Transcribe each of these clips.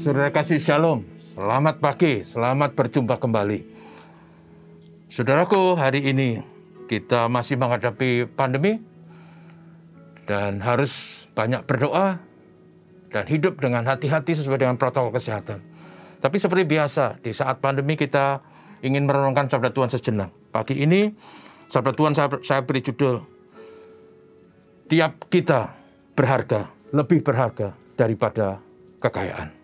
Saudara kasih shalom, selamat pagi, selamat berjumpa kembali. Saudaraku, hari ini kita masih menghadapi pandemi dan harus banyak berdoa dan hidup dengan hati-hati sesuai dengan protokol kesehatan. Tapi seperti biasa, di saat pandemi kita ingin merenungkan sabda Tuhan sejenak. Pagi ini, sabda Tuhan saya beri judul, tiap kita berharga, lebih berharga daripada kekayaan.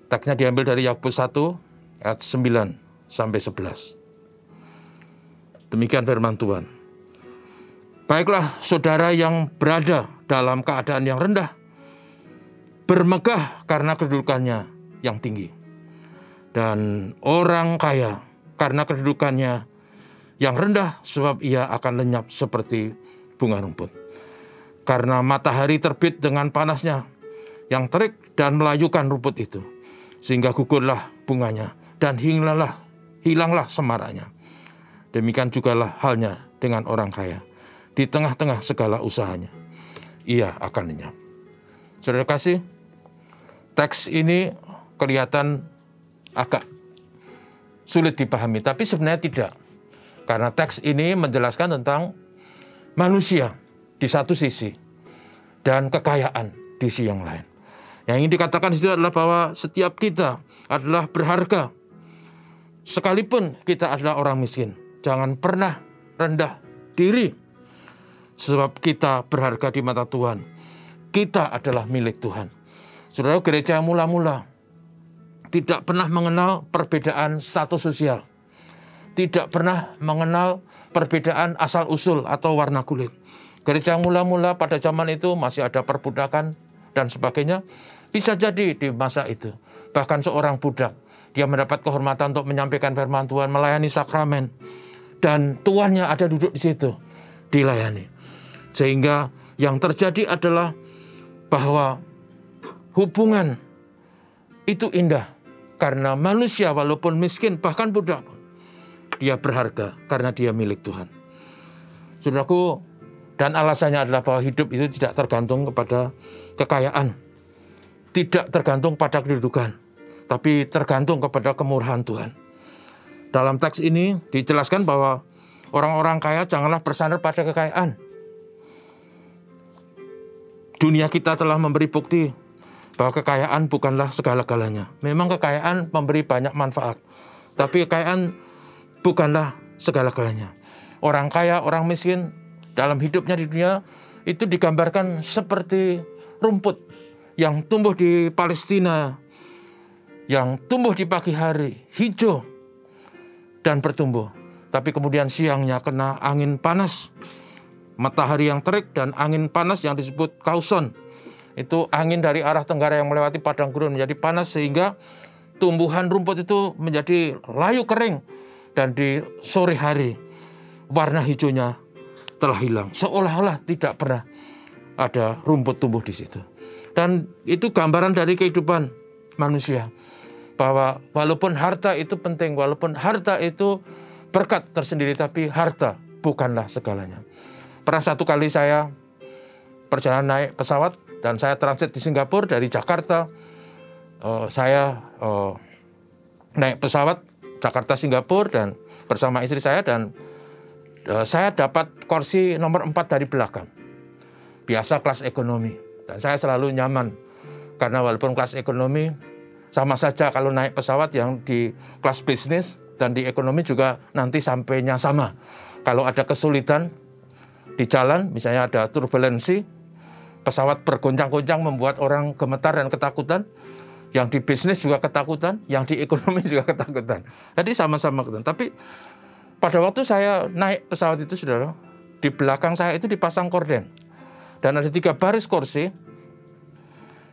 Teksnya diambil dari Yakobus 1 ayat 9 sampai 11. Demikian firman Tuhan. Baiklah saudara yang berada dalam keadaan yang rendah, bermegah karena kedudukannya yang tinggi. Dan orang kaya karena kedudukannya yang rendah, sebab ia akan lenyap seperti bunga rumput. Karena matahari terbit dengan panasnya yang terik dan melayukan rumput itu, sehingga gugurlah bunganya dan hilanglah semaraknya. Demikian jugalah halnya dengan orang kaya. Di tengah-tengah segala usahanya, ia akan lenyap. Saudara kasih, teks ini kelihatan agak sulit dipahami, tapi sebenarnya tidak. Karena teks ini menjelaskan tentang manusia di satu sisi dan kekayaan di sisi yang lain. Yang ingin dikatakan di situ adalah bahwa setiap kita adalah berharga. Sekalipun kita adalah orang miskin, jangan pernah rendah diri. Sebab kita berharga di mata Tuhan. Kita adalah milik Tuhan. Saudara, gereja mula-mula tidak pernah mengenal perbedaan status sosial. Tidak pernah mengenal perbedaan asal-usul atau warna kulit. Gereja mula-mula pada zaman itu masih ada perbudakan dan sebagainya. Bisa jadi di masa itu, bahkan seorang budak, dia mendapat kehormatan untuk menyampaikan firman Tuhan, melayani sakramen, dan tuannya ada duduk di situ, dilayani. Sehingga yang terjadi adalah bahwa hubungan itu indah, karena manusia walaupun miskin, bahkan budak pun, dia berharga karena dia milik Tuhan. Saudaraku, dan alasannya adalah bahwa hidup itu tidak tergantung kepada kekayaan, tidak tergantung pada kedudukan, tapi tergantung kepada kemurahan Tuhan. Dalam teks ini dijelaskan bahwa orang-orang kaya janganlah bersandar pada kekayaan. Dunia kita telah memberi bukti bahwa kekayaan bukanlah segala-galanya. Memang kekayaan memberi banyak manfaat, tapi kekayaan bukanlah segala-galanya. Orang kaya, orang miskin dalam hidupnya di dunia itu digambarkan seperti rumput yang tumbuh di Palestina, yang tumbuh di pagi hari, hijau dan bertumbuh. Tapi kemudian siangnya kena angin panas, matahari yang terik dan angin panas yang disebut kauson. Itu angin dari arah tenggara yang melewati padang gurun menjadi panas, sehingga tumbuhan rumput itu menjadi layu kering. Dan di sore hari warna hijaunya telah hilang, seolah-olah tidak pernah ada rumput tumbuh di situ. Dan itu gambaran dari kehidupan manusia, bahwa walaupun harta itu penting, walaupun harta itu berkat tersendiri, tapi harta bukanlah segalanya. Pernah satu kali saya perjalanan naik pesawat dan saya transit di Singapura dari Jakarta. Saya naik pesawat Jakarta Singapura dan bersama istri saya, dan saya dapat kursi nomor 4 dari belakang. Biasa kelas ekonomi. Dan saya selalu nyaman, karena walaupun kelas ekonomi, sama saja kalau naik pesawat yang di kelas bisnis dan di ekonomi juga nanti sampainya sama. Kalau ada kesulitan di jalan, misalnya ada turbulensi, pesawat bergoncang-goncang membuat orang gemetar dan ketakutan, yang di bisnis juga ketakutan, yang di ekonomi juga ketakutan. Jadi sama-sama ketakutan. Tapi pada waktu saya naik pesawat itu, saudara, di belakang saya itu dipasang korden. Dan ada 3 baris kursi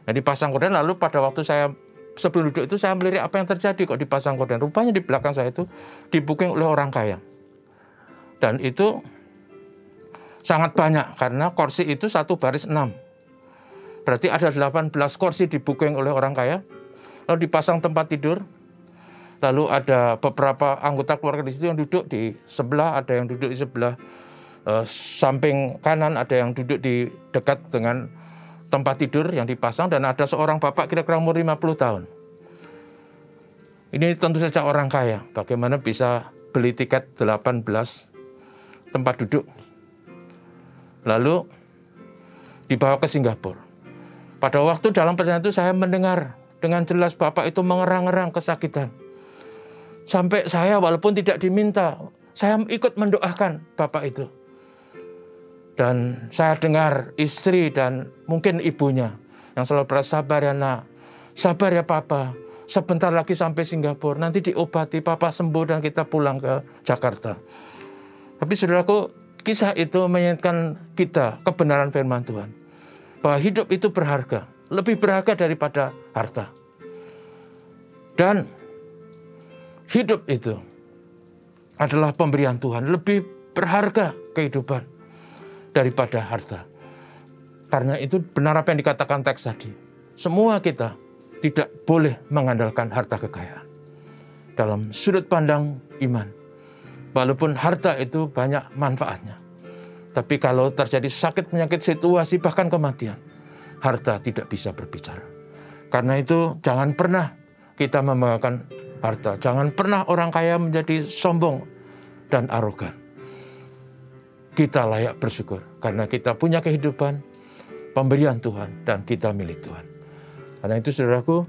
yang dipasang korden. Lalu pada waktu saya sebelum duduk itu, saya melirik apa yang terjadi kok dipasang korden. Rupanya di belakang saya itu di-booking oleh orang kaya. Dan itu sangat banyak, karena kursi itu 1 baris 6. Berarti ada 18 kursi di-booking oleh orang kaya. Lalu dipasang tempat tidur. Lalu ada beberapa anggota keluarga di situ yang duduk di sebelah, ada yang duduk di sebelah samping kanan, ada yang duduk di dekat dengan tempat tidur yang dipasang dan ada seorang bapak kira-kira umur 50 tahun. Ini tentu saja orang kaya. Bagaimana bisa beli tiket 18 tempat duduk. Lalu dibawa ke Singapura. Pada waktu dalam perjalanan itu saya mendengar dengan jelas bapak itu mengerang-erang kesakitan. Sampai saya walaupun tidak diminta, saya ikut mendoakan bapak itu. Dan saya dengar istri dan mungkin ibunya yang selalu bersabar ya nak, sabar ya papa, sebentar lagi sampai Singapura, nanti diobati, papa sembuh dan kita pulang ke Jakarta. Tapi saudaraku, kisah itu mengingatkan kita kebenaran firman Tuhan. Bahwa hidup itu berharga, lebih berharga daripada harta. Dan hidup itu adalah pemberian Tuhan, lebih berharga kehidupan daripada harta. Karena itu benar apa yang dikatakan teks tadi. Semua kita tidak boleh mengandalkan harta kekayaan. Dalam sudut pandang iman, walaupun harta itu banyak manfaatnya, tapi kalau terjadi sakit, penyakit, situasi, bahkan kematian, harta tidak bisa berbicara. Karena itu jangan pernah kita membanggakan harta. Jangan pernah orang kaya menjadi sombong dan arogan. Kita layak bersyukur karena kita punya kehidupan, pemberian Tuhan, dan kita milik Tuhan. Karena itu saudaraku,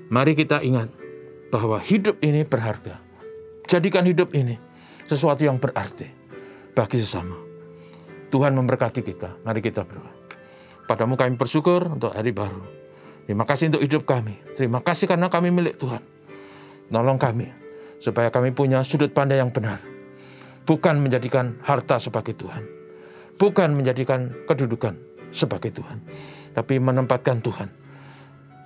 mari kita ingat bahwa hidup ini berharga. Jadikan hidup ini sesuatu yang berarti bagi sesama. Tuhan memberkati kita. Mari kita berdoa. Padamu kami bersyukur untuk hari baru. Terima kasih untuk hidup kami. Terima kasih karena kami milik Tuhan. Nolong kami supaya kami punya sudut pandang yang benar. Bukan menjadikan harta sebagai Tuhan. Bukan menjadikan kedudukan sebagai Tuhan. Tapi menempatkan Tuhan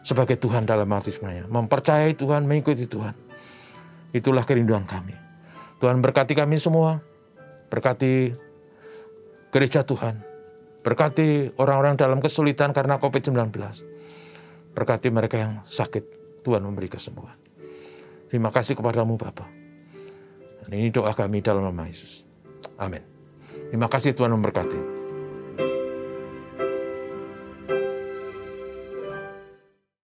sebagai Tuhan dalam hati sebenarnya. Mempercayai Tuhan, mengikuti Tuhan. Itulah kerinduan kami. Tuhan berkati kami semua. Berkati gereja Tuhan. Berkati orang-orang dalam kesulitan karena COVID-19. Berkati mereka yang sakit. Tuhan memberi kesembuhan. Terima kasih kepadamu Bapa. Dan ini doa kami dalam nama Yesus. Amin. Terima kasih Tuhan memberkati.